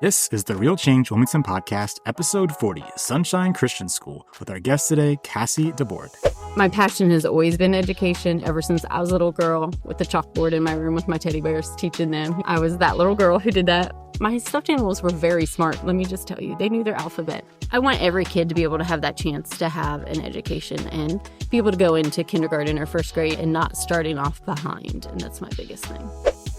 This is the Real Change Wilmington Podcast, Episode 40, Sonshine Christian School, with our guest today, Cassie DeBoard. My passion has always been education ever since I was a little girl with the chalkboard in my room with my teddy bears, teaching them. I was that little girl who did that. My stuffed animals were very smart, let me just tell you. They knew their alphabet. I want every kid to be able to have that chance to have an education and be able to go into kindergarten or first grade and not starting off behind. And that's my biggest thing.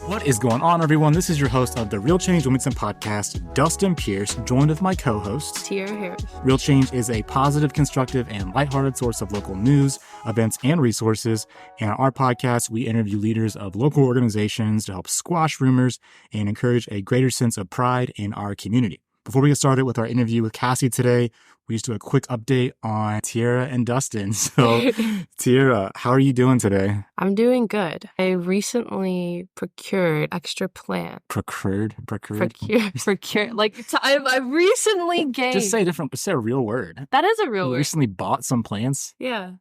What is going on, everyone? This is your host of the Real Change Wilmington Podcast, Dustin Pierce, joined with my co-host, Tiara Harris. Real Change is a positive, constructive, and lighthearted source of local news, events, and resources. And on our podcast, we interview leaders of local organizations to help squash rumors and encourage a greater sense of pride in our community. Before we get started with our interview with Cassie today, we just do a quick update on Tiara and Dustin. So, Tiara, how are you doing today? I'm doing good. I recently procured extra plants. Procured. Like, I recently gained. Just say different. Just say a real word. That is a real You word. recently bought some plants? Yeah.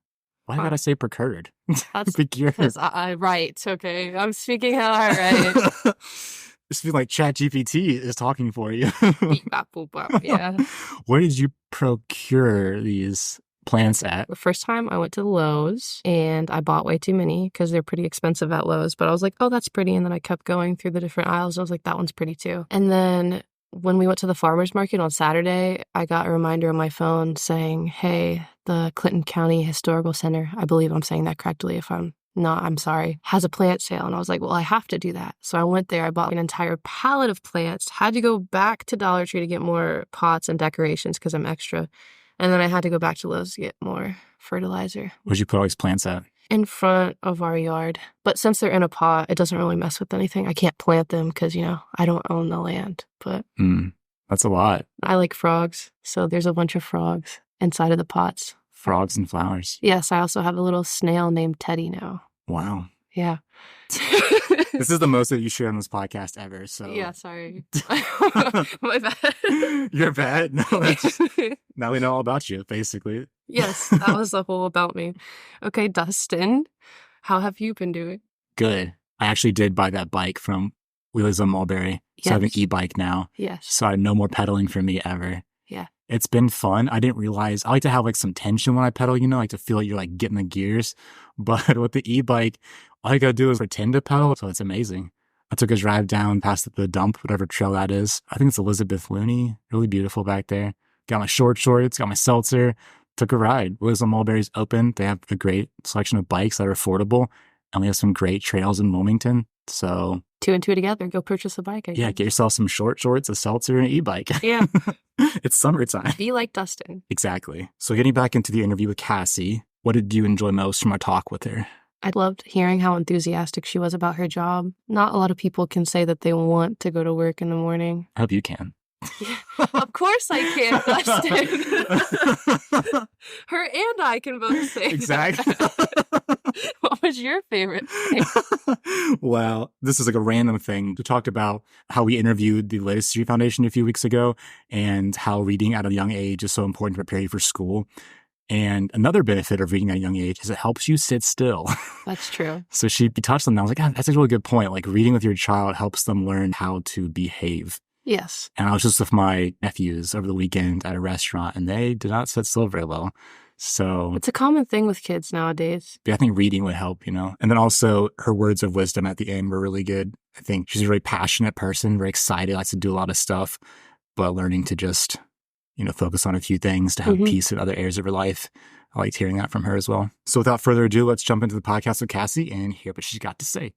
Why gotta say procured? That's Procured. because right. Okay. I'm speaking how I write. This feels like ChatGPT is talking for you. Beep, bop, boop, bop. Yeah. Where did you procure these plants at? The first time I went to Lowe's and I bought way too many because they're pretty expensive at Lowe's. But I was like, oh, that's pretty. And then I kept going through the different aisles. I was like, that one's pretty too. And then when we went to the farmer's market on Saturday, I got a reminder on my phone saying, hey, the Clinton County Historical Center, I believe I'm saying that correctly. If I'm not, I'm sorry, has a plant sale. And I was like, well, I have to do that. So I went there, I bought an entire pallet of plants, had to go back to Dollar Tree to get more pots and decorations because I'm extra. And then I had to go back to Lowe's to get more fertilizer. Where'd you put all these plants at? In front of our yard. But since they're in a pot, it doesn't really mess with anything. I can't plant them because, I don't own the land. But That's a lot. I like frogs. So there's a bunch of frogs inside of the pots. Frogs and flowers. Yes, I also have a little snail named Teddy now. Wow. Yeah. This is the most that you share on this podcast ever. So Yeah, sorry. My bad. You're bad? No, now we know all about you, basically. Yes, that was the whole about me. Okay, Dustin, how have you been doing? Good. I actually did buy that bike from Wheelers on Mulberry. So I have an e-bike now. Yes. So no more pedaling for me ever. Yeah. It's been fun. I didn't realize, I like to have like some tension when I pedal, like to feel like you're like getting the gears. But with the e-bike, all you gotta do is pretend to pedal. So it's amazing. I took a drive down past the dump, whatever trail that is. I think it's Elizabeth Looney. Really beautiful back there. Got my short shorts, got my seltzer, took a ride. Wheelers on Mulberry's open. They have a great selection of bikes that are affordable. And we have some great trails in Wilmington. So 2 and 2 together, go purchase a bike. Yeah, get yourself some short shorts, a seltzer, and an e-bike. Yeah. It's summertime. Be like Dustin. Exactly. So getting back into the interview with Cassie, what did you enjoy most from our talk with her? I loved hearing how enthusiastic she was about her job. Not a lot of people can say that they want to go to work in the morning. I hope you can. Yeah, of course I can, Dustin. Her and I can both say Exactly. What was your favorite thing? Well, this is like a random thing. We talked about how we interviewed the Latest Street Foundation a few weeks ago and how reading at a young age is so important to prepare you for school. And another benefit of reading at a young age is it helps you sit still. That's true. So she touched on that. I was like, that's a really good point. Like reading with your child helps them learn how to behave. Yes. And I was just with my nephews over the weekend at a restaurant and they did not sit still very well. So it's a common thing with kids nowadays. I think reading would help, And then also her words of wisdom at the end were really good. I think she's a really passionate person, very excited, likes to do a lot of stuff, but learning to just, focus on a few things to have peace in other areas of her life. I liked hearing that from her as well. So without further ado, let's jump into the podcast with Cassie and hear what she's got to say.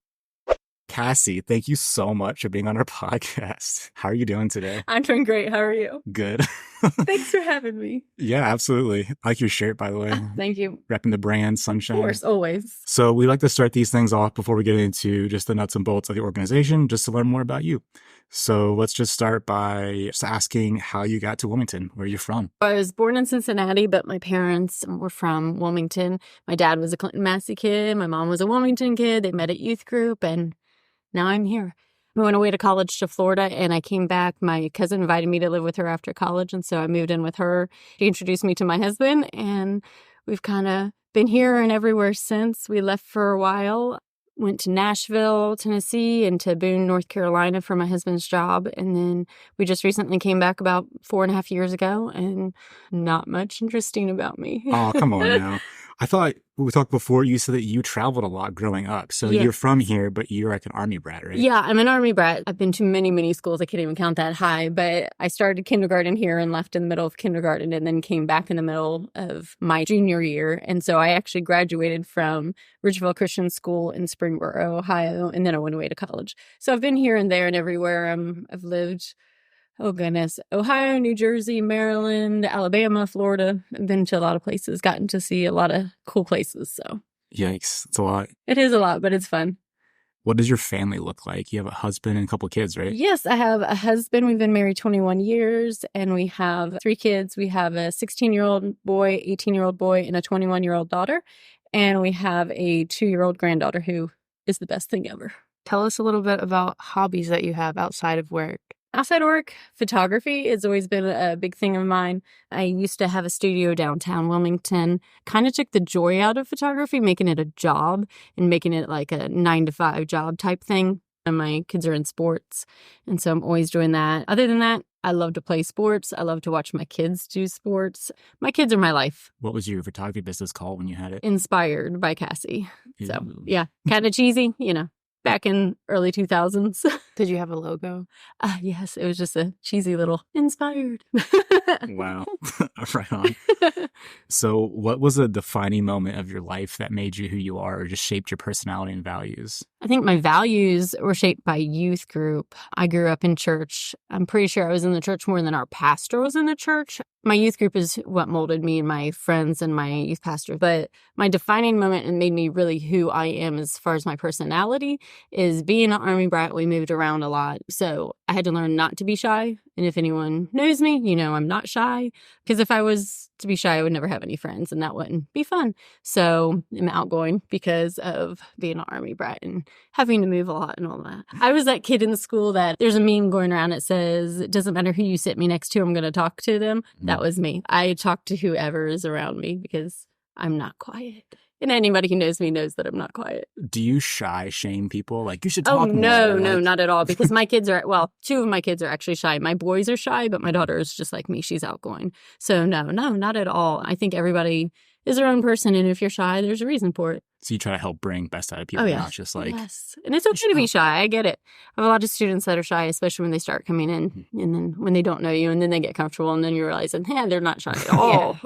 Cassie, thank you so much for being on our podcast. How are you doing today? I'm doing great. How are you? Good. Thanks for having me. Yeah, absolutely. I like your shirt, by the way. Thank you. Repping the brand Sonshine. Of course, always. So we like to start these things off before we get into just the nuts and bolts of the organization, just to learn more about you. So let's just start by just asking how you got to Wilmington, where you're from. I was born in Cincinnati, but my parents were from Wilmington. My dad was a Clinton Massey kid. My mom was a Wilmington kid. They met at youth group, and now I'm here. I went away to college to Florida, and I came back. My cousin invited me to live with her after college, and so I moved in with her. She introduced me to my husband, and we've kind of been here and everywhere since. We left for a while. went to Nashville, Tennessee, and to Boone, North Carolina for my husband's job. And then we just recently came back about 4.5 years ago, and not much interesting about me. Oh, come on now. I thought we talked before, you said that you traveled a lot growing up. So Yes. you're from here, but you're like an Army brat, right? Yeah, I'm an Army brat. I've been to many, many schools. I can't even count that high. But I started kindergarten here and left in the middle of kindergarten and then came back in the middle of my junior year. And so I actually graduated from Ridgeville Christian School in Springboro, Ohio, and then I went away to college. So I've been here and there and everywhere. I've lived, oh goodness, Ohio, New Jersey, Maryland, Alabama, Florida. I've been to a lot of places, gotten to see a lot of cool places. So Yikes. It's a lot. it is a lot, but it's fun. What does your family look like? You have a husband and a couple kids, right? Yes, I have a husband. We've been married 21 years, and we have 3 kids. We have a 16-year-old boy, 18-year-old boy, and a 21-year-old daughter. And we have a 2-year-old granddaughter who is the best thing ever. Tell us a little bit about hobbies that you have outside of work. Outside work, photography has always been a big thing of mine. I used to have a studio downtown Wilmington. Kind of took the joy out of photography, making it a job and making it like a 9-to-5 job type thing. And my kids are in sports, and so I'm always doing that. Other than that, I love to play sports. I love to watch my kids do sports. My kids are my life. What was your photography business called when you had it? Inspired by Cassie. So, Ooh. yeah, kind of cheesy, back in early 2000s. Did you have a logo? Yes, it was just a cheesy little inspired. Wow. Right on. So what was a defining moment of your life that made you who you are or just shaped your personality and values? I think my values were shaped by youth group. I grew up in church. I'm pretty sure I was in the church more than our pastor was in the church. My youth group is what molded me and my friends and my youth pastor. But my defining moment and made me really who I am as far as my personality is being an Army brat. We moved around a lot. So I had to learn not to be shy. And if anyone knows me, I'm not shy. Because if I was to be shy, I would never have any friends, and that wouldn't be fun. So I'm outgoing because of being an Army brat and having to move a lot and all that. I was that kid in school that there's a meme going around that says, it doesn't matter who you sit me next to, I'm going to talk to them. That was me. I talk to whoever is around me because I'm not quiet. And anybody who knows me knows that I'm not quiet. Do you shy shame people? Like, you should talk more. No, Like, not at all. Because my kids are, 2 of my kids are actually shy. My boys are shy, but my daughter is just like me. She's outgoing. So no, not at all. I think everybody is their own person. And if you're shy, there's a reason for it. So you try to help bring best out of people, Oh, yeah. not just like, Yes. And it's okay to be shy. I get it. I have a lot of students that are shy, especially when they start coming in and then when they don't know you and then they get comfortable and then you realize that, they're not shy at all.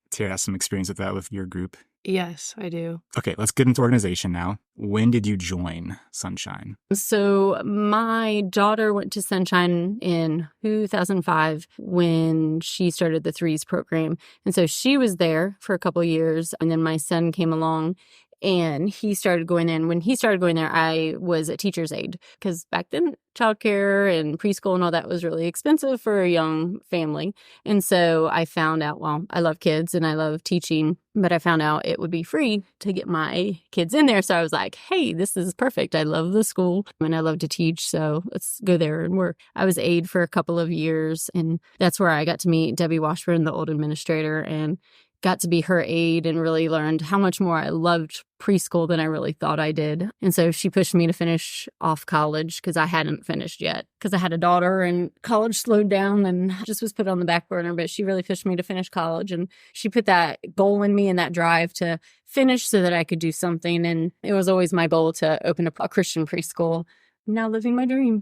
Tara has some experience with that with your group. Yes, I do. Okay, let's get into organization now. When did you join Sonshine? So my daughter went to Sonshine in 2005 when she started the Threes program. And so she was there for a couple of years. And then my son came along and he started going in. When he started going there, I was a teacher's aide because back then childcare and preschool and all that was really expensive for a young family. And so I found out, I love kids and I love teaching, but I found out it would be free to get my kids in there. So I was like, hey, this is perfect. I love the school and I love to teach. So let's go there and work. I was aide for a couple of years and that's where I got to meet Debbie Washburn, the old administrator, and got to be her aide and really learned how much more I loved preschool than I really thought I did. And so she pushed me to finish off college because I hadn't finished yet because I had a daughter and college slowed down and just was put on the back burner. But she really pushed me to finish college and she put that goal in me and that drive to finish so that I could do something. And it was always my goal to open up a Christian preschool. I'm now living my dream.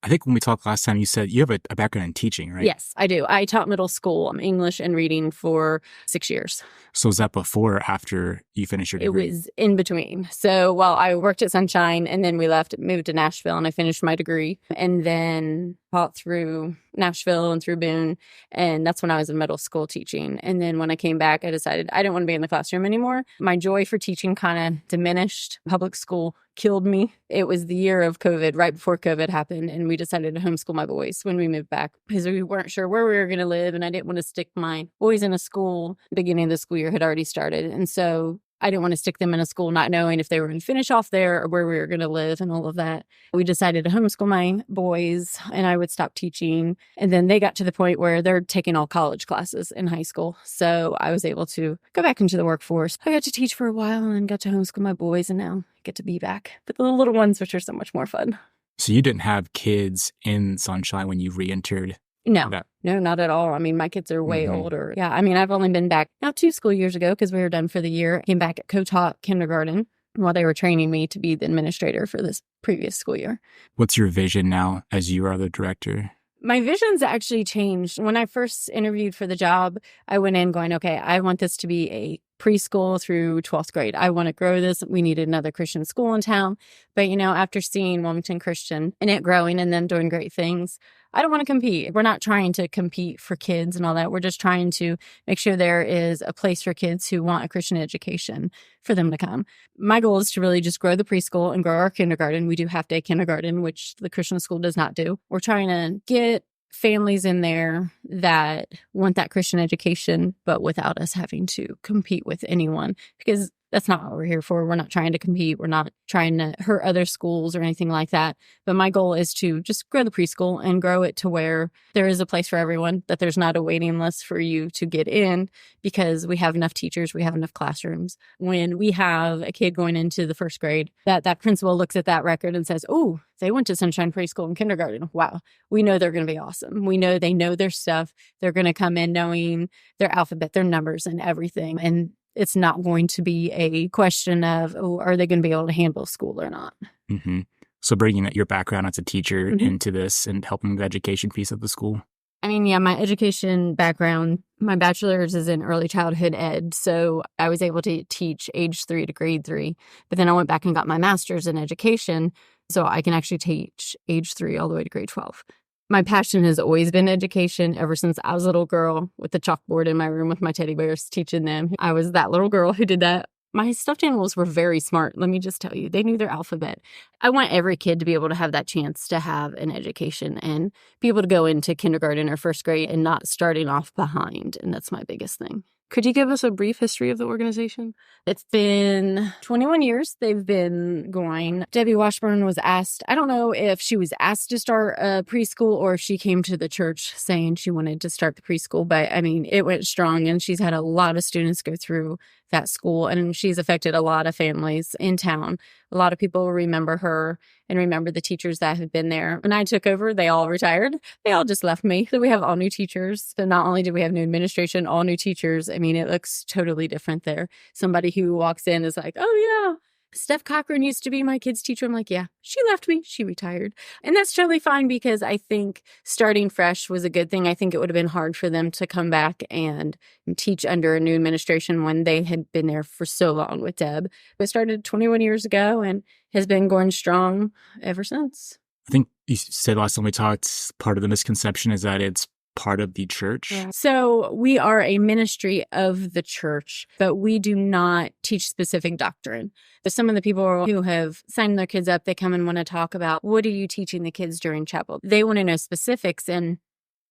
I think when we talked last time, you said you have a background in teaching, right? Yes, I do. I taught middle school English and reading for 6 years. So was that before or after you finished your degree? It was in between. So, I worked at Sonshine and then we moved to Nashville and I finished my degree and then taught through Nashville and through Boone. And that's when I was in middle school teaching. And then when I came back, I decided I didn't want to be in the classroom anymore. My joy for teaching kind of diminished. Public school killed me. It was the year of COVID, right before COVID happened. And we decided to homeschool my boys when we moved back because we weren't sure where we were going to live. And I didn't want to stick my boys in a school. The beginning of the school year had already started. And so I didn't want to stick them in a school not knowing if they were going to finish off there or where we were going to live and all of that. We decided to homeschool my boys, and I would stop teaching. And then they got to the point where they're taking all college classes in high school. So I was able to go back into the workforce. I got to teach for a while and got to homeschool my boys, and now I get to be back with the little ones, which are so much more fun. So you didn't have kids in Sonshine when you re-entered? No, not at all. I mean, my kids are way older. Yeah, I mean, I've only been back now 2 school years ago because we were done for the year. Came back at co-taught kindergarten while they were training me to be the administrator for this previous school year. What's your vision now as you are the director? My vision's actually changed. When I first interviewed for the job, I went in going, okay, I want this to be a preschool through 12th grade. I want to grow this. We needed another Christian school in town. But, after seeing Wilmington Christian and it growing and then doing great things, I don't want to compete. We're not trying to compete for kids and all that. We're just trying to make sure there is a place for kids who want a Christian education for them to come. My goal is to really just grow the preschool and grow our kindergarten. We do half-day kindergarten, which the Christian school does not do. We're trying to get families in there that want that Christian education, but without us having to compete with anyone, because that's not what we're here for. We're not trying to compete. We're not trying to hurt other schools or anything like that. But my goal is to just grow the preschool and grow it to where there is a place for everyone, that there's not a waiting list for you to get in, because we have enough teachers, we have enough classrooms. When we have a kid going into the first grade, that principal looks at that record and says, oh, they went to Sonshine Preschool and Kindergarten. Wow, we know they're going to be awesome. We know they know their stuff. They're going to come in knowing their alphabet, their numbers, and everything. And it's not going to be a question of, oh, are they going to be able to handle school or not? Mm-hmm. So bringing your background as a teacher into this and helping the education piece of the school. I mean, yeah, my education background, my bachelor's is in early childhood ed. So I was able to teach age 3 to grade 3. But then I went back and got my master's in education. So I can actually teach age 3 all the way to grade 12. My passion has always been education ever since I was a little girl with the chalkboard in my room with my teddy bears teaching them. I was that little girl who did that. My stuffed animals were very smart. Let me just tell you, they knew their alphabet. I want every kid to be able to have that chance to have an education and be able to go into kindergarten or first grade and not starting off behind. And that's my biggest thing. Could you give us a brief history of the organization? It's been 21 years they've been going. Debbie Washburn was asked, I don't know if she was asked to start a preschool or if she came to the church saying she wanted to start the preschool. But I mean, it went strong, and she's had a lot of students go through that school, and she's affected a lot of families in town. A lot of people remember her and remember the teachers that have been there. When I took over, they all retired. They all just left me. So we have all new teachers. So not only do we have new administration, all new teachers. I mean, it looks totally different there. Somebody who walks in is like, oh yeah, Steph Cochran used to be my kid's teacher. I'm like, yeah, she left me. She retired. And that's totally fine, because I think starting fresh was a good thing. I think it would have been hard for them to come back and teach under a new administration when they had been there for so long with Deb. It started 21 years ago and has been going strong ever since. I think you said last time we talked, part of the misconception is that it's part of the church. Yeah. So we are a ministry of the church, but we do not teach specific doctrine. But some of the people who have signed their kids up, they come and want to talk about, what are you teaching the kids during chapel? They want to know specifics, and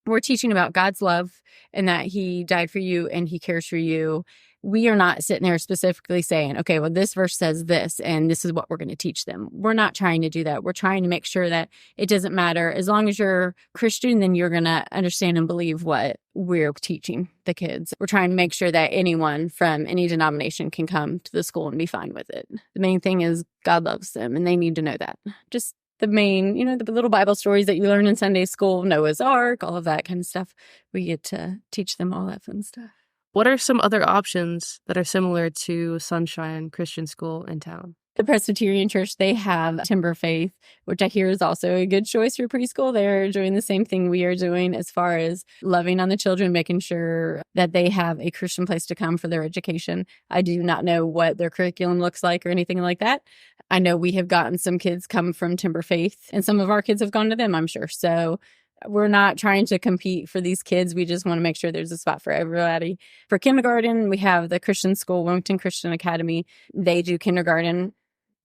we're teaching about God's love and that he died for you and he cares for you. We are not sitting there specifically saying, okay, well, this verse says this, and this is what we're going to teach them. We're not trying to do that. We're trying to make sure that it doesn't matter. As long as you're Christian, then you're going to understand and believe what we're teaching the kids. We're trying to make sure that anyone from any denomination can come to the school and be fine with it. The main thing is God loves them, and they need to know that. Just the main, the little Bible stories that you learn in Sunday school, Noah's Ark, all of that kind of stuff. We get to teach them all that fun stuff. What are some other options that are similar to Sonshine Christian School in town? The Presbyterian Church, they have Timber Faith, which I hear is also a good choice for preschool. They're doing the same thing we are doing as far as loving on the children, making sure that they have a Christian place to come for their education. I do not know what their curriculum looks like or anything like that. I know we have gotten some kids come from Timber Faith, and some of our kids have gone to them, I'm sure. So we're not trying to compete for these kids. We just want to make sure there's a spot for everybody. For kindergarten, we have the Christian school, Wilmington Christian Academy. They do kindergarten.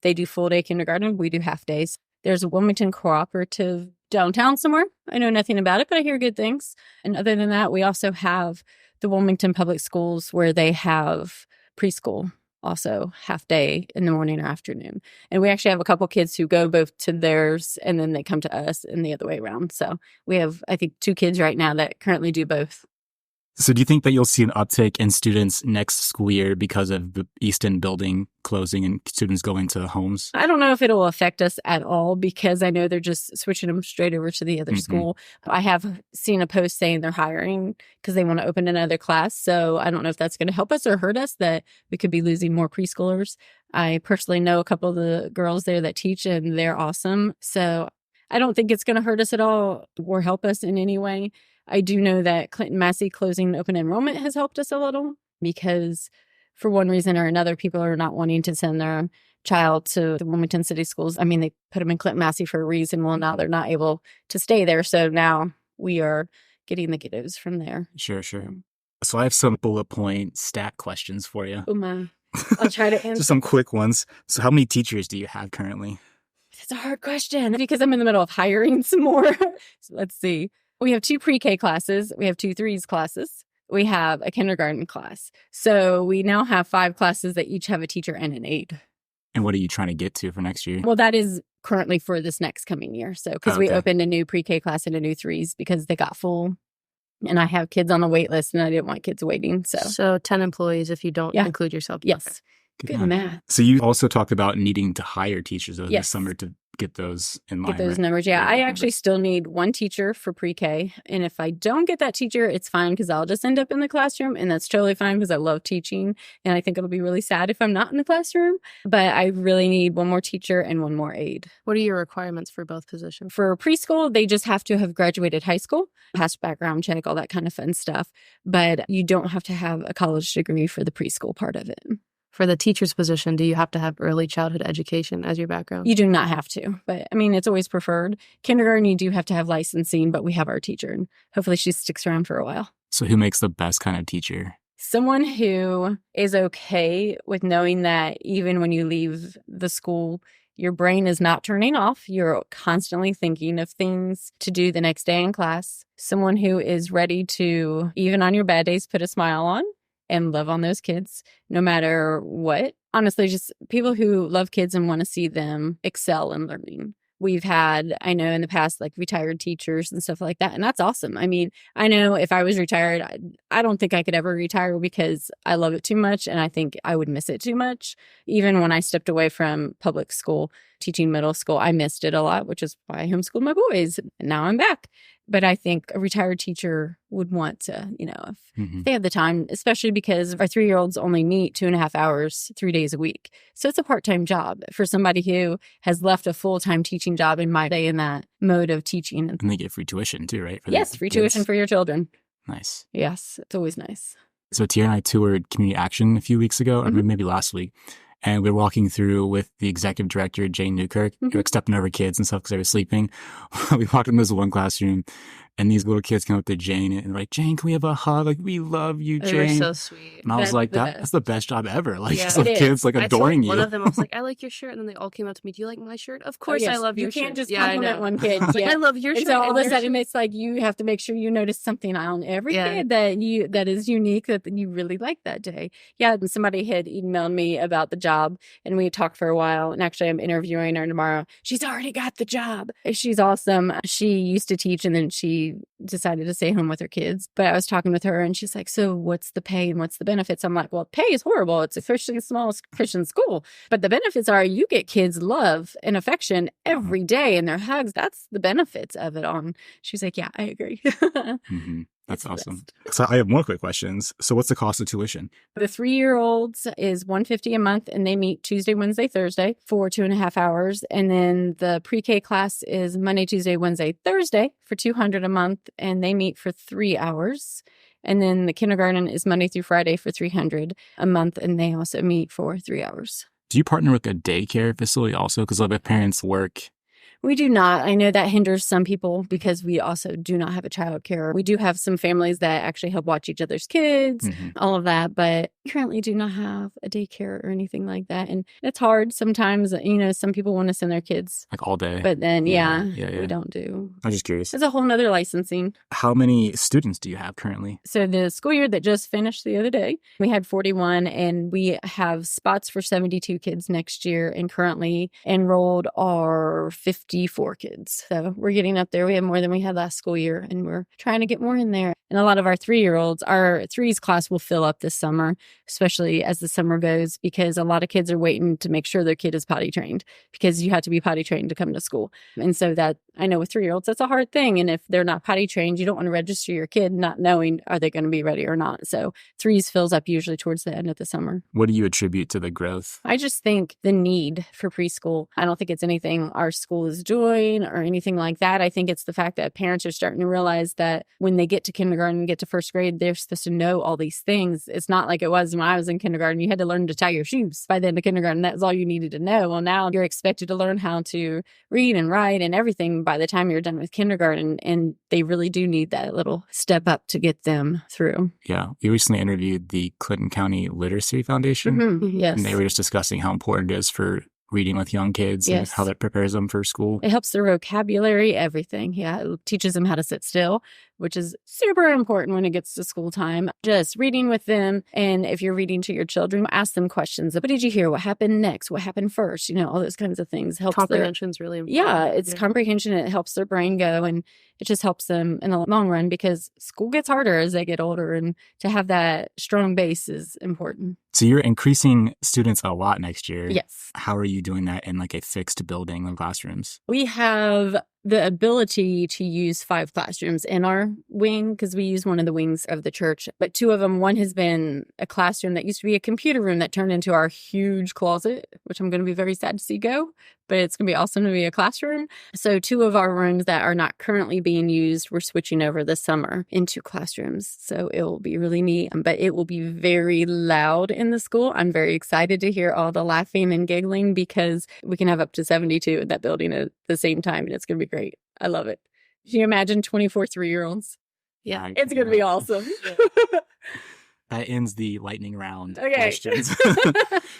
They do full day kindergarten. We do half days. There's a Wilmington Cooperative downtown somewhere. I know nothing about it, but I hear good things. And other than that, we also have the Wilmington Public Schools where they have preschool. also half day in the morning or afternoon. And we actually have a couple kids who go both to theirs and then they come to us and the other way around. So we have, I think, 2 kids right now that currently do both. So do you think that you'll see an uptick in students next school year because of the East End building closing and students going to homes? I don't know if it'll affect us at all because I know they're just switching them straight over to the other school. I have seen a post saying they're hiring because they want to open another class. So I don't know if that's going to help us or hurt us, that we could be losing more preschoolers. I personally know a couple of the girls there that teach and they're awesome. So I don't think it's going to hurt us at all or help us in any way. I do know that Clinton Massey closing open enrollment has helped us a little because for one reason or another, people are not wanting to send their child to the Wilmington City schools. I mean, they put them in Clinton Massey for a reason. Well, now they're not able to stay there. So now we are getting the kiddos from there. Sure. So I have some bullet point stat questions for you. Oh my. I'll try to answer. Just some quick ones. So how many teachers do you have currently? It's a hard question because I'm in the middle of hiring some more. So let's see. We have 2 pre-K classes. We have 2 threes classes. We have a kindergarten class. So we now have 5 classes that each have a teacher and an aide. And what are you trying to get to for next year? Well, that is currently for this next coming year. So because we opened a new pre-K class and a new threes because they got full. And I have kids on the wait list and I didn't want kids waiting. So 10 employees if you don't include yourself. Yes. Good math. So you also talked about needing to hire teachers this Yes. summer to get those in line. Get those right? numbers. Yeah, I actually still need 1 teacher for pre-K. And if I don't get that teacher, it's fine because I'll just end up in the classroom. And that's totally fine because I love teaching. And I think it'll be really sad if I'm not in the classroom. But I really need 1 more teacher and 1 more aide. What are your requirements for both positions? For preschool, they just have to have graduated high school, passed background check, all that kind of fun stuff. But you don't have to have a college degree for the preschool part of it. For the teacher's position, do you have to have early childhood education as your background? You do not have to, but I mean, it's always preferred. Kindergarten, you do have to have licensing, but we have our teacher and hopefully she sticks around for a while. So who makes the best kind of teacher? Someone who is okay with knowing that even when you leave the school, your brain is not turning off. You're constantly thinking of things to do the next day in class. Someone who is ready to, even on your bad days, put a smile on and love on those kids, no matter what. Honestly, just people who love kids and want to see them excel in learning. We've had, I know in the past, like retired teachers and stuff like that. And that's awesome. I mean, I know if I was retired, I don't think I could ever retire because I love it too much. And I think I would miss it too much. Even when I stepped away from public school, teaching middle school, I missed it a lot, which is why I homeschooled my boys. And now I'm back. But I think a retired teacher would want to, if they have the time, especially because our 3-year-olds only meet 2.5 hours, 3 days a week. So it's a part-time job for somebody who has left a full-time teaching job in my day in that mode of teaching. And they get free tuition too, right? Yes, free tuition for your children. Nice. Yes, it's always nice. So Tia and I toured Community Action a few weeks ago, or maybe last week. And we were walking through with the executive director, Jane Newkirk, who was stepping over kids and stuff because they were sleeping. We walked in this one classroom, and these little kids came up to Jane and like, Jane, can we have a hug? Like, we love you, Jane. They were so sweet. And I was like, that's the best job ever. Like, Yeah, some it kids like I adoring told you. one of them, I was like, I like your shirt. And then they all came up to me, do you like my shirt? Of course I love your shirt. You can't just Yeah, I compliment know. one kid. I was like, Yeah. I love your And shirt. so all of a and your sudden, it's like you have to make sure you notice something on every kid that is unique that you really like that day. Yeah, and somebody had emailed me about the job, and we talked for a while. And actually, I'm interviewing her tomorrow. She's already got the job. She's awesome. She used to teach, and then she decided to stay home with her kids. But I was talking with her, and she's like, "So what's the pay and what's the benefits?" I'm like, "Well, pay is horrible. It's a small Christian school, but the benefits are you get kids love and affection every day, and their hugs. That's the benefits of it." She's like, "Yeah, I agree." That's awesome. So I have more quick questions. So what's the cost of tuition? The 3-year-olds is $150 a month, and they meet Tuesday, Wednesday, Thursday for 2.5 hours. And then the pre-K class is Monday, Tuesday, Wednesday, Thursday for $200 a month, and they meet for 3 hours. And then the kindergarten is Monday through Friday for $300 a month, and they also meet for 3 hours. Do you partner with a daycare facility also? Because a lot of parents work. We do not. I know that hinders some people because we also do not have a child care. We do have some families that actually help watch each other's kids, all of that. But currently do not have a daycare or anything like that. And it's hard sometimes, some people want to send their kids. Like all day. But then, we don't do. I'm just curious. It's a whole nother licensing. How many students do you have currently? So the school year that just finished the other day, we had 41, and we have spots for 72 kids next year, and currently enrolled are 54 kids. So we're getting up there. We have more than we had last school year, and we're trying to get more in there. And a lot of our 3-year-olds, our threes class will fill up this summer, especially as the summer goes, because a lot of kids are waiting to make sure their kid is potty trained, because you have to be potty trained to come to school. And so that, I know with 3-year-olds, that's a hard thing. And if they're not potty trained, you don't want to register your kid not knowing are they going to be ready or not. So threes fills up usually towards the end of the summer. What do you attribute to the growth? I just think the need for preschool. I don't think it's anything our school is doing or anything like that. I think it's the fact that parents are starting to realize that when they get to kindergarten and get to first grade, they're supposed to know all these things. It's not like it was when I was in kindergarten. You had to learn to tie your shoes by the end of kindergarten. That's all you needed to know. Well, now you're expected to learn how to read and write and everything by the time you're done with kindergarten. And they really do need that little step up to get them through. Yeah. You recently interviewed the Clinton County Literacy Foundation. Mm-hmm. Yes. And they were just discussing how important it is for reading with young kids and how that prepares them for school. It helps their vocabulary, everything. Yeah, it teaches them how to sit still, which is super important when it gets to school time. Just reading with them. And if you're reading to your children, ask them questions. What did you hear? What happened next? What happened first? All those kinds of things. Helps Comprehension's really important. Yeah, it's comprehension. It helps their brain go, and it just helps them in the long run, because school gets harder as they get older, and to have that strong base is important. So you're increasing students a lot next year. Yes. How are you doing that in like a fixed building of classrooms? We have the ability to use 5 classrooms in our wing, because we use one of the wings of the church. But 2 of them, one has been a classroom that used to be a computer room that turned into our huge closet, which I'm going to be very sad to see go, but it's going to be awesome to be a classroom. So 2 of our rooms that are not currently being used, we're switching over this summer into classrooms. So it will be really neat, but it will be very loud in the school. I'm very excited to hear all the laughing and giggling, because we can have up to 72 in that building at the same time, and it's going to be great. I love it. Can you imagine 24 3-year-olds? Yeah. It's going to be awesome. That ends the lightning round Okay. questions.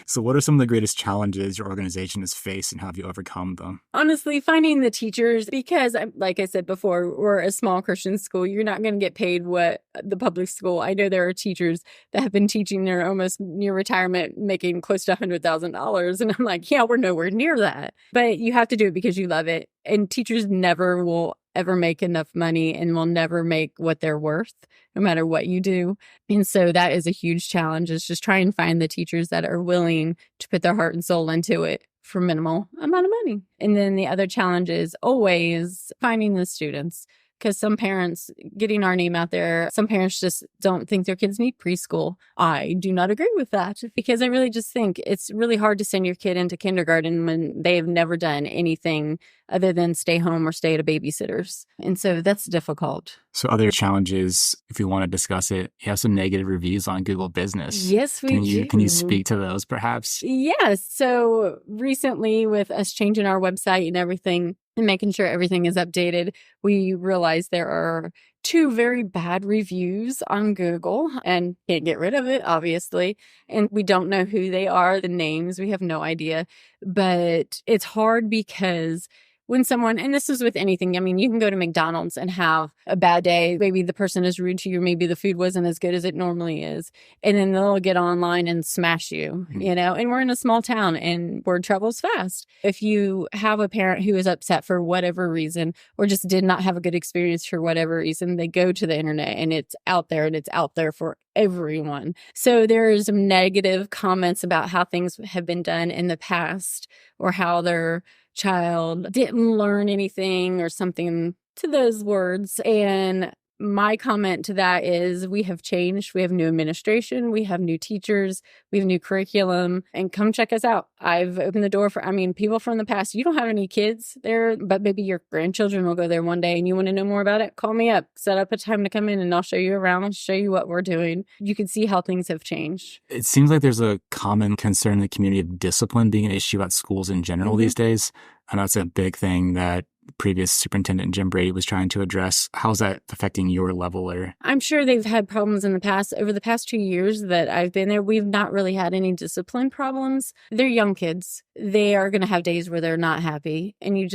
So what are some of the greatest challenges your organization has faced, and how have you overcome them? Honestly, finding the teachers, because like I said before, we're a small Christian school. You're not going to get paid what the public school. I know there are teachers that have been teaching their almost near retirement, making close to $100,000. And I'm like, yeah, we're nowhere near that. But you have to do it because you love it. And teachers never will ever make enough money, and will never make what they're worth, no matter what you do. And so that is a huge challenge, is just try and find the teachers that are willing to put their heart and soul into it for minimal amount of money. And then the other challenge is always finding the students. Because some parents, getting our name out there, some parents just don't think their kids need preschool. I do not agree with that, because I really just think it's really hard to send your kid into kindergarten when they have never done anything other than stay home or stay at a babysitter's. And so that's difficult. So other challenges, if we want to discuss it, you have some negative reviews on Google Business. Yes, we do. Can you speak to those perhaps? Yes. So recently, with us changing our website and everything, and making sure everything is updated, we realized there are 2 very bad reviews on Google, and can't get rid of it, obviously. And we don't know who they are, the names, we have no idea. But it's hard because when someone, and this is with anything, I mean, you can go to McDonald's and have a bad day. Maybe the person is rude to you. Maybe the food wasn't as good as it normally is. And then they'll get online and smash you, and we're in a small town and word travels fast. If you have a parent who is upset for whatever reason, or just did not have a good experience for whatever reason, they go to the internet and it's out there, and it's out there for everyone. So there's some negative comments about how things have been done in the past, or how their child didn't learn anything or something to those words. And my comment to that is, we have changed. We have new administration. We have new teachers. We have new curriculum. And come check us out. I've opened the door for, people from the past. You don't have any kids there, but maybe your grandchildren will go there one day and you want to know more about it. Call me up. Set up a time to come in and I'll show you around, show you what we're doing. You can see how things have changed. It seems like there's a common concern in the community of discipline being an issue at schools in general these days. I know it's a big thing that previous superintendent Jim Brady was trying to address. How's that affecting your level? Or I'm sure they've had problems in the past. Over the past 2 years that I've been there, we've not really had any discipline problems. They're young kids. They are going to have days where they're not happy. And you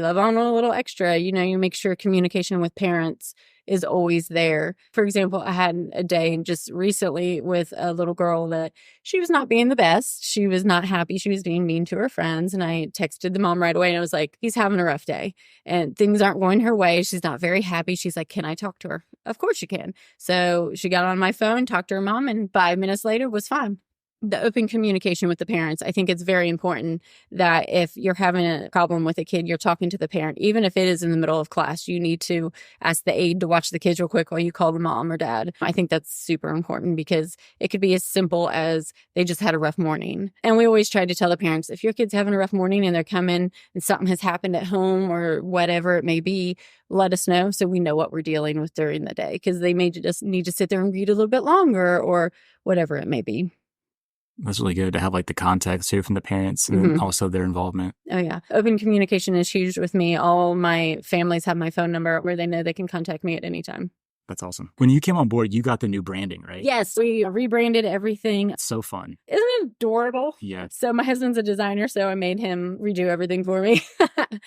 love on a little extra. You make sure communication with parents is always there. For example, I had a day just recently with a little girl that she was not being the best. She was not happy. She was being mean to her friends. And I texted the mom right away and I was like, he's having a rough day and things aren't going her way. She's not very happy. She's like, can I talk to her? Of course you can. So she got on my phone, talked to her mom, and 5 minutes later was fine. The open communication with the parents. I think it's very important that if you're having a problem with a kid, you're talking to the parent. Even if it is in the middle of class, you need to ask the aide to watch the kids real quick while you call the mom or dad. I think that's super important because it could be as simple as they just had a rough morning. And we always try to tell the parents, if your kid's having a rough morning and they're coming and something has happened at home or whatever it may be, let us know so we know what we're dealing with during the day, because they may just need to sit there and read a little bit longer or whatever it may be. That's really good to have like the context too from the parents and also their involvement. Oh, yeah. Open communication is huge with me. All my families have my phone number where they know they can contact me at any time. That's awesome. When you came on board, you got the new branding, right? Yes, we rebranded everything. It's so fun. Isn't it adorable? Yeah. So my husband's a designer, so I made him redo everything for me.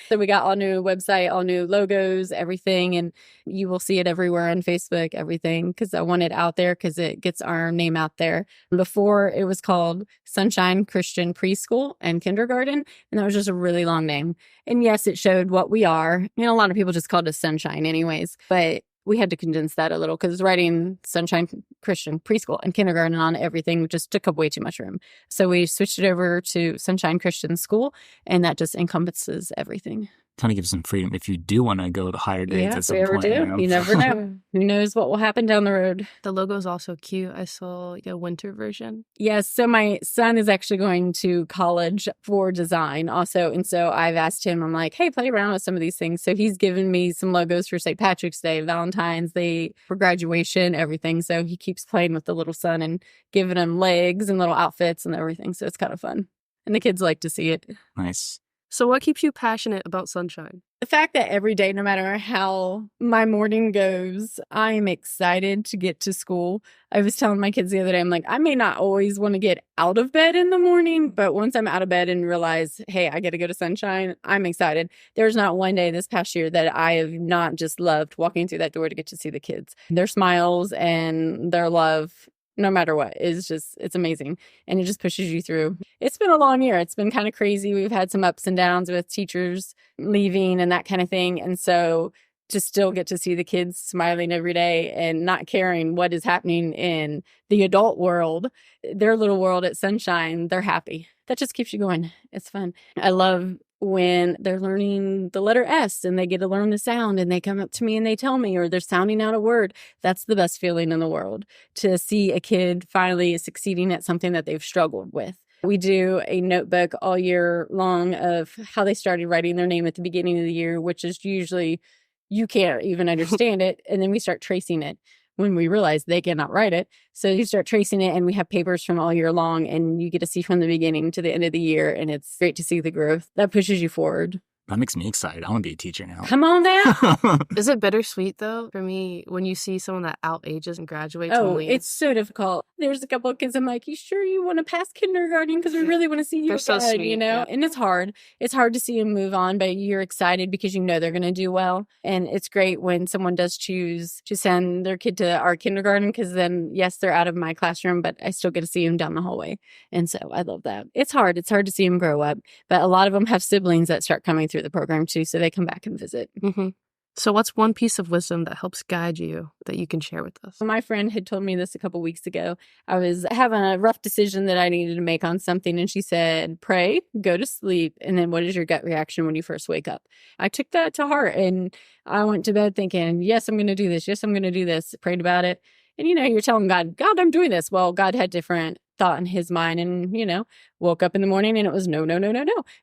So we got all new website, all new logos, everything. And you will see it everywhere on Facebook, everything, because I want it out there because it gets our name out there. Before, it was called Sonshine Christian Preschool and Kindergarten. And that was just a really long name. And yes, it showed what we are. A lot of people just called us Sonshine anyways. But we had to condense that a little because writing Sonshine Christian Preschool and Kindergarten on everything just took up way too much room. So we switched it over to Sonshine Christian School, and that just encompasses everything. Kind of gives some freedom if you do want to go to higher dates at some if we ever point. do. You never know. Who knows what will happen down the road. The logo is also cute. I saw a winter version. Yes. So my son is actually going to college for design also. And so I've asked him, I'm like, hey, play around with some of these things. So he's given me some logos for St. Patrick's Day, Valentine's Day, for graduation, everything. So he keeps playing with the little son and giving him legs and little outfits and everything. So it's kind of fun. And the kids like to see it. Nice. So what keeps you passionate about Sonshine? The fact that every day, no matter how my morning goes, I am excited to get to school. I was telling my kids the other day, I'm like, I may not always want to get out of bed in the morning, but once I'm out of bed and realize, hey, I get to go to Sonshine, I'm excited. There's not one day this past year that I have not just loved walking through that door to get to see the kids. Their smiles and their love, no matter what, it's amazing. And it just pushes you through. It's been a long year. It's been kind of crazy. We've had some ups and downs with teachers leaving and that kind of thing. And so to still get to see the kids smiling every day and not caring what is happening in the adult world, their little world at Sonshine, they're happy. That just keeps you going. It's fun. I love when they're learning the letter S and they get to learn the sound and they come up to me and they tell me, or they're sounding out a word. That's the best feeling in the world, to see a kid finally succeeding at something that they've struggled with. We do a notebook all year long of how they started writing their name at the beginning of the year, which is usually you can't even understand it. And then we start tracing it when we realize they cannot write it. So you start tracing it, and we have papers from all year long, and you get to see from the beginning to the end of the year. And it's great to see the growth. That pushes you forward. That makes me excited. I want to be a teacher now. Come on now. Is it bittersweet, though, for me, when you see someone that out-ages and graduates? Oh, it's so difficult. There's a couple of kids I'm like, you sure you want to pass kindergarten? Because we really want to see you. They're so sweet, Yeah. And it's hard. It's hard to see them move on, but you're excited because you know they're going to do well. And it's great when someone does choose to send their kid to our kindergarten, because then, yes, they're out of my classroom, but I still get to see them down the hallway. And so I love that. It's hard. It's hard to see them grow up. But a lot of them have siblings that start coming through the program too, so they come back and visit. Mm-hmm. So what's one piece of wisdom that helps guide you that you can share with us? My friend had told me this a couple weeks ago. I was having a rough decision that I needed to make on something, and she said, pray, go to sleep, and then what is your gut reaction when you first wake up? I took that to heart, and I went to bed thinking, yes, I'm going to do this. Yes, I'm going to do this. Prayed about it. And, you're telling God, I'm doing this. Well, God had different thought in his mind, and, woke up in the morning and it was no.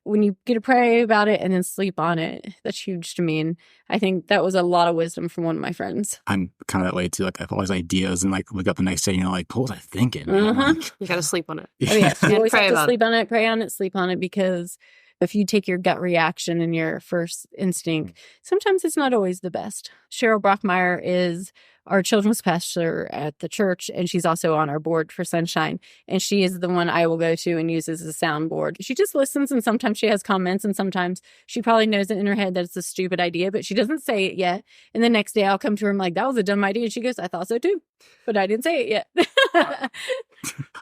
When you get to pray about it and then sleep on it, that's huge to me. And I think that was a lot of wisdom from one of my friends. I'm kind of that way too. Like I have always ideas and like wake up the next day and you're like, what was I thinking? Uh-huh. You got to sleep on it. Oh, yeah. You always pray have to about sleep on it, pray on it, sleep on it, because If you take your gut reaction and your first instinct, sometimes it's not always the best. Cheryl Brockmeyer is our children's pastor at the church, and she's also on our board for Sonshine. And she is the one I will go to and use as a soundboard. She just listens, and sometimes she has comments, and sometimes she probably knows it in her head that it's a stupid idea, but she doesn't say it yet. And the next day I'll come to her and I'm like, that was a dumb idea. And she goes, I thought so too, but I didn't say it yet.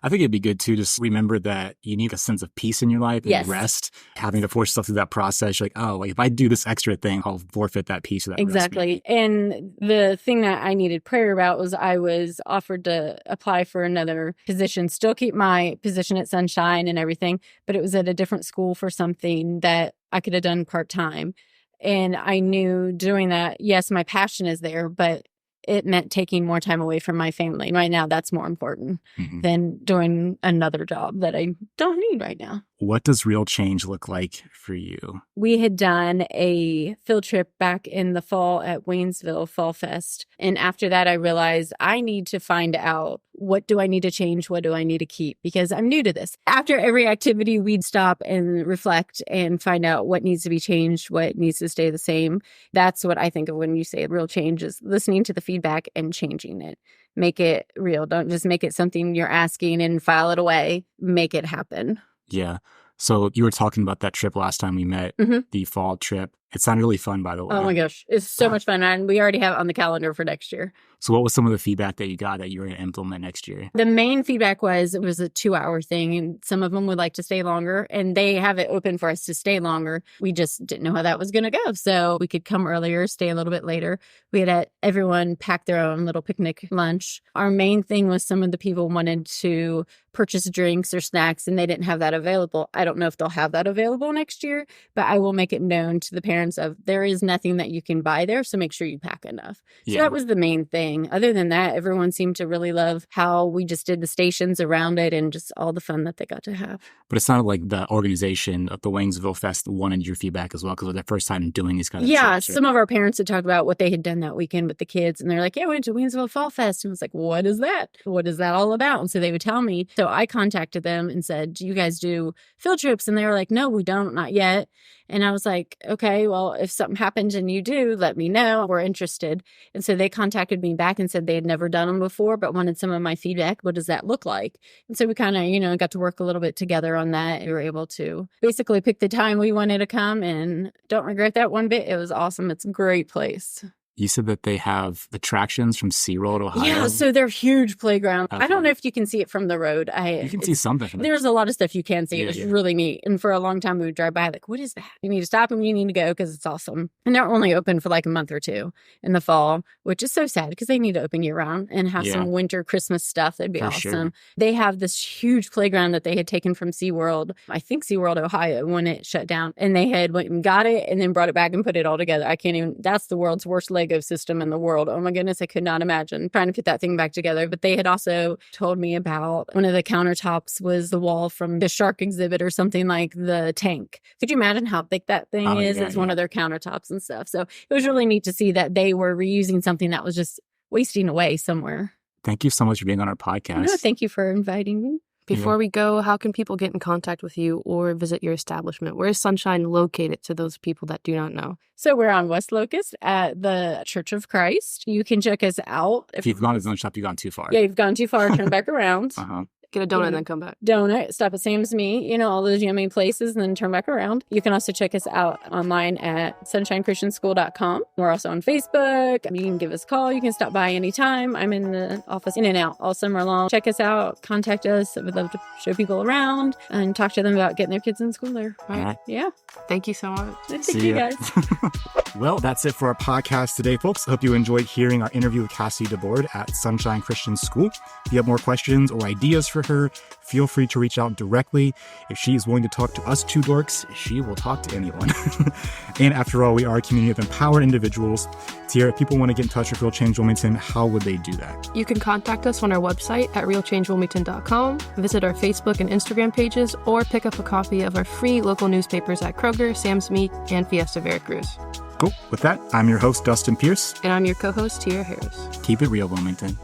I think it'd be good to just remember that you need a sense of peace in your life and rest. Having to force yourself through that process, you're like, oh, like if I do this extra thing, I'll forfeit that peace. Or that exactly. And the thing that I needed prayer about was I was offered to apply for another position, still keep my position at Sonshine and everything, but it was at a different school for something that I could have done part-time. And I knew doing that, yes, my passion is there, but it meant taking more time away from my family. Right now, that's more important than doing another job that I don't need right now. What does real change look like for you? We had done a field trip back in the fall at Waynesville Fall Fest. And after that, I realized I need to find out, what do I need to change? What do I need to keep? Because I'm new to this. After every activity, we'd stop and reflect and find out what needs to be changed, what needs to stay the same. That's what I think of when you say real change, is listening to the feedback and changing it. Make it real. Don't just make it something you're asking and file it away. Make it happen. Yeah. So you were talking about that trip last time we met, the fall trip. It sounded really fun, by the way. Oh my gosh. It's so much fun. And we already have it on the calendar for next year. So what was some of the feedback that you got that you were going to implement next year? The main feedback was it was a 2-hour thing, and some of them would like to stay longer, and they have it open for us to stay longer. We just didn't know how that was going to go. So we could come earlier, stay a little bit later. We had everyone pack their own little picnic lunch. Our main thing was some of the people wanted to purchase drinks or snacks, and they didn't have that available. I don't know if they'll have that available next year, but I will make it known to the parents of there is nothing that you can buy there, so make sure you pack enough. So that was the main thing. Other than that, everyone seemed to really love how we just did the stations around it and just all the fun that they got to have. But it sounded like the organization of the Waynesville Fest wanted your feedback as well, because it was their first time doing these kind of trips. Some of our parents had talked about what they had done that weekend with the kids, and they're like, yeah, we went to Waynesville Fall Fest. And I was like, what is that? What is that all about? And so they would tell me. So I contacted them and said, do you guys do field trips? And they were like, no, we don't, not yet. And I was like, okay, well, if something happens and you do, let me know. We're interested. And so they contacted me back and said they had never done them before, but wanted some of my feedback. What does that look like? And so we kind of, got to work a little bit together on that. We were able to basically pick the time we wanted to come, and don't regret that one bit. It was awesome. It's a great place. You said that they have attractions from SeaWorld, Ohio. Yeah, so they're huge playground. Okay. I don't know if you can see it from the road. You can see something from There's a lot of stuff you can see. It's really neat. And for a long time, we would drive by like, what is that? You need to stop and you need to go because it's awesome. And they're only open for like a month or two in the fall, which is so sad because they need to open year round and have some winter Christmas stuff. That'd be awesome. Sure. They have this huge playground that they had taken from SeaWorld, I think SeaWorld, Ohio, when it shut down. And they had went and got it and then brought it back and put it all together. That's the world's worst Lego system in the world. Oh my goodness, I could not imagine trying to put that thing back together. But they had also told me about one of the countertops was the wall from the shark exhibit or something like the tank. Could you imagine how thick that thing is? It's one of their countertops and stuff. So it was really neat to see that they were reusing something that was just wasting away somewhere. Thank you so much for being on our podcast. No, thank you for inviting me. Before we go, how can people get in contact with you or visit your establishment? Where is Sonshine located to those people that do not know? So we're on West Locust at the Church of Christ. You can check us out. If you've gone to the donut shop, you've gone too far. Yeah, you've gone too far. Turn back around. Get a donut and then come back. Donut, stop at Sam's Meat, all those yummy places, and then turn back around. You can also check us out online at sunshinechristianschool.com. We're also on Facebook. You can give us a call. You can stop by anytime. I'm in the office in and out all summer long. Check us out. Contact us. I would love to show people around and talk to them about getting their kids in school there. All right. Yeah. Thank you so much. Thank you, guys. Well, that's it for our podcast today, folks. I hope you enjoyed hearing our interview with Cassie DeBoard at Sonshine Christian School. If you have more questions or ideas for her, feel free to reach out directly. If she is willing to talk to us two dorks, she will talk to anyone. And after all, we are a community of empowered individuals. Tiara, if people want to get in touch with Real Change Wilmington, how would they do that? You can contact us on our website at realchangewilmington.com, visit our Facebook and Instagram pages, or pick up a copy of our free local newspapers at Kroger, Sam's Meat, and Fiesta Veracruz. Cool. With that, I'm your host, Dustin Pierce. And I'm your co-host, Tiara Harris. Keep it real, Wilmington.